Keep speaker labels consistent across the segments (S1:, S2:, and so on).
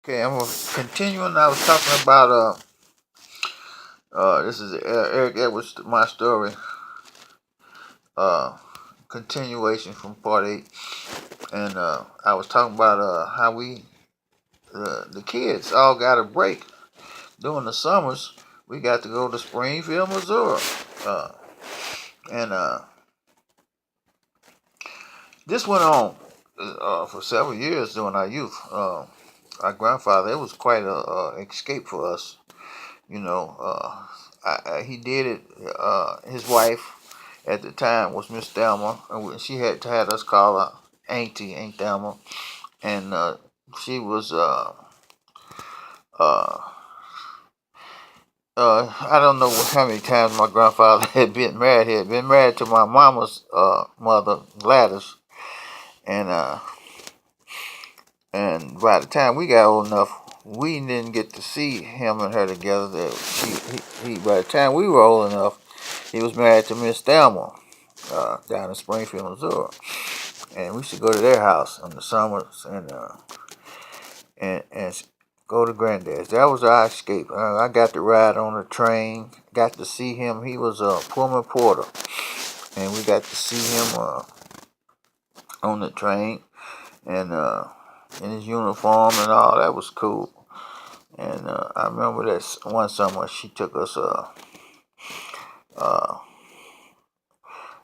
S1: Okay, I'm continuing. I was talking about this is Eric Edwards, my story. Uh, Continuation from part 8, and I was talking about how the kids all got a break during the summers. We got to go to Springfield, Missouri, uh, and this went on for several years during our youth. Our grandfather, it was quite a escape for us. You know, he did it. His wife at the time was Miss Thelma, and she had us call her Auntie, Aunt Thelma, and she was uh, I don't know how many times my grandfather had been married. He had been married to my mama's mother, Gladys, and and by the time we got old enough, we didn't get to see him and her together. That he by the time we were old enough, he was married to Miss Thelma down in Springfield, Missouri, and we used to go to their house in the summers and go to Granddad's. That was our escape. I got to ride on the train. Got to see him. He was a Pullman porter, and we got to see him on the train and in his uniform and all. That was cool. And I remember that one summer she took us uh,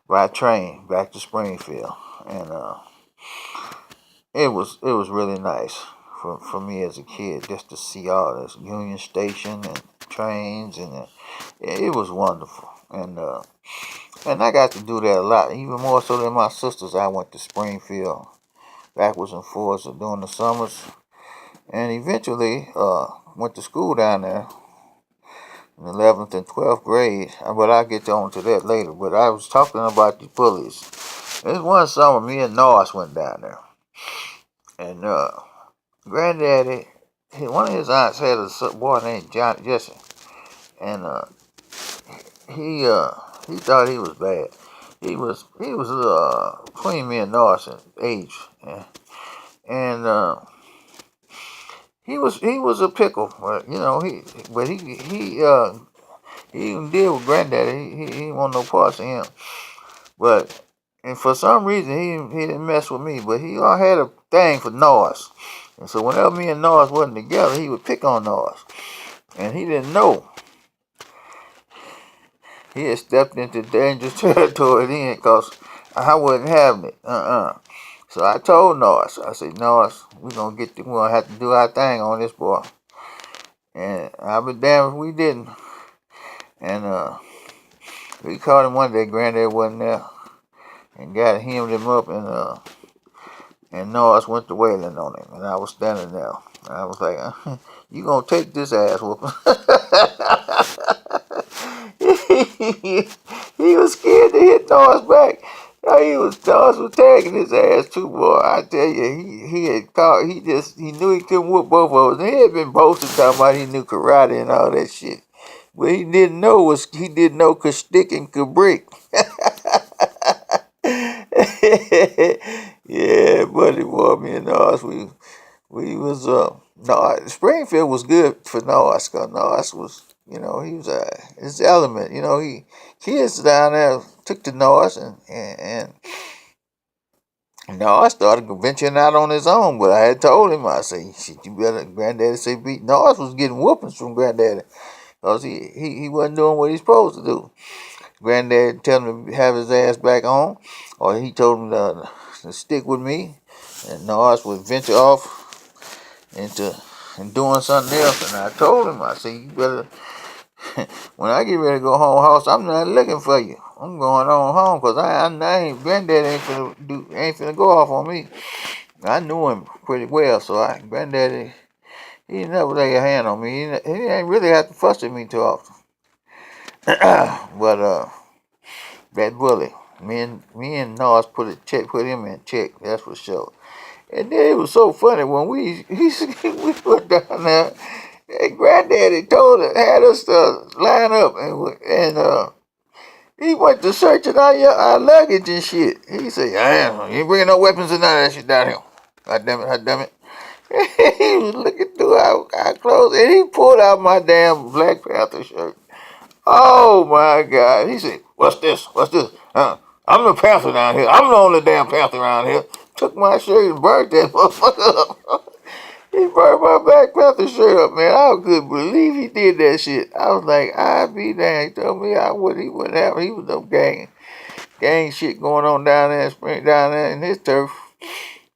S1: by train back to Springfield, and it was really nice for me as a kid just to see all this Union Station and trains, and it was wonderful. And I got to do that a lot, even more so than my sisters. I went to Springfield backwards and forwards during the summers, and eventually went to school down there in 11th and 12th grade. But I'll get on to that later. But I was talking about the bullies. This one summer, me and Norris went down there, and Granddaddy, one of his aunts had a boy named John Jesse, and he he thought he was bad. He was between me and Norris in age, and he was a pickle. But you know he even deal with Granddaddy. He didn't want no parts of him. But and for some reason he didn't mess with me. But he all had a thing for Norris. And so whenever me and Norris wasn't together, he would pick on Norris. And he didn't know he had stepped into dangerous territory then, because I wasn't having it. So I told Norris, I said, Norris, we're gonna have to do our thing on this boy. And I'll be damned if we didn't. And we caught him one day, Granddad wasn't there, and hemmed him up, and Norris went to wailing on him, and I was standing there. And I was like, you gonna take this ass whooping. He was scared to hit Norris back. Norris was tagging his ass too, boy. I tell you, he had caught. He knew he couldn't whoop both of us. And he had been boasting talking about he knew karate and all that shit. What he didn't know was he didn't know could stick and could break. Yeah, buddy, boy, me and Norris, we was no, Springfield was good for Norris, cause Norris was, he was his element. Kids down there took to Norris, and Norris started venturing out on his own. But I had told him, I say, shit, you better. Granddaddy say beat. Norris was getting whoopings from Granddaddy, cause he wasn't doing what he's supposed to do. Granddad tell him to have his ass back on, or he told him to stick with me, and Norris would venture off into and doing something else. And I told him, I said, you better, when I get ready to go home, house, I'm not looking for you. I'm going on home, because Granddad ain't finna go off on me. I knew him pretty well, so Granddaddy, he never lay a hand on me. He ain't really have to fuss at me too often. But that bully, me and Norris put him in check. That's for sure. And then it was so funny when we went down there. And Granddaddy had us line up, and he went to searching our luggage and shit. He said, "You ain't bringing no weapons or none of that shit down here. God damn it, God damn it." He was looking through clothes, and he pulled out my damn Black Panther shirt. Oh my God! He said, "What's this? What's this? I'm the Panther down here. I'm the only damn Panther around here." Took my shirt and burnt that motherfucker up. He burned my Black Panther shirt up, man. I couldn't believe he did that shit. I was like, I'd be damned. He told me he wouldn't have. He was no gang shit going on down there, down there in his turf.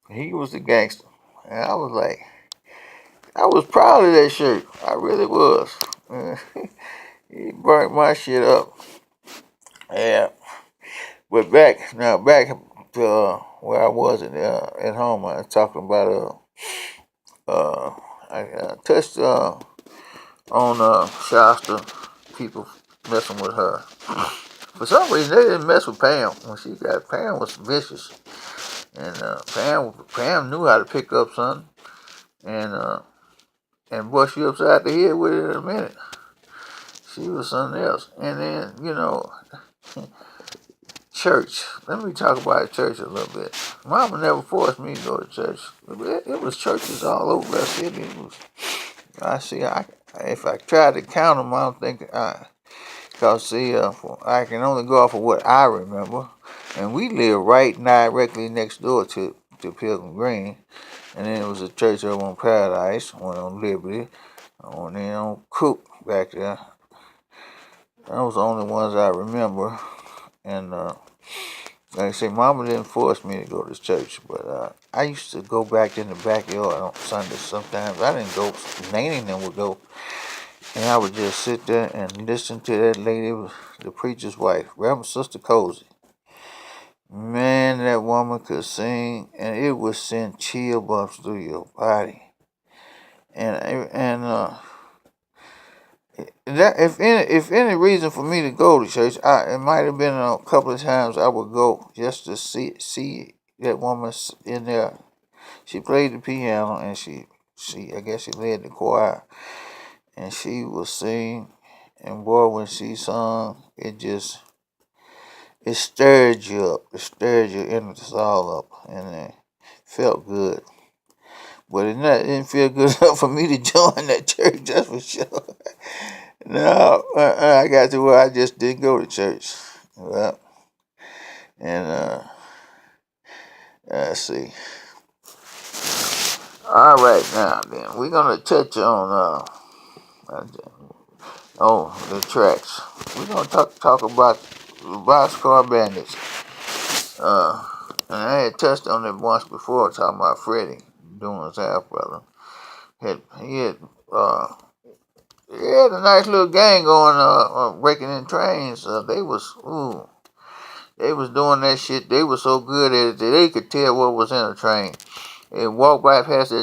S1: He was the gangster, and I was like, I was proud of that shirt. I really was. He burnt my shit up. Yeah, but back to where I was at home. I was talking about I touched on Shasta people messing with her. For some reason, they didn't mess with Pam when Pam was vicious, and Pam knew how to pick up something and bust you upside the head with it in a minute. She was something else. And then church. Let me talk about church a little bit. Mama never forced me to go to church. It was churches all over the city. If I tried to count them, I don't think because I can only go off of what I remember. And we live right directly next door to Pilgrim Green. And then it was a church over on Paradise, one on Liberty, one on Cook back there. Those the only ones I remember. And like I say, Mama didn't force me to go to church, but I used to go back in the backyard on Sundays sometimes. I didn't go. Nanny and them would go. And I would just sit there and listen to that lady, the preacher's wife, Reverend Sister Cozy. Man, that woman could sing, and it would send chill bumps through your body. And that if any reason for me to go to church, it might have been a couple of times I would go just to see that woman in there. She played the piano, and she I guess she led the choir, and she would sing. And boy, when she sung, it stirred you up. It stirred your innards all up, and it felt good. But it didn't feel good enough for me to join that church, that's for sure. No, I got to where I just didn't go to church. Well, and let's see. All right, now then, we're gonna touch on the tracks. We're gonna talk about the Boxcar Bandits. And I had touched on it once before, talking about Freddie doing his half brother. He had a nice little gang going, breaking in trains. They was doing that shit. They was so good at it that they could tell what was in a train. They walked by past that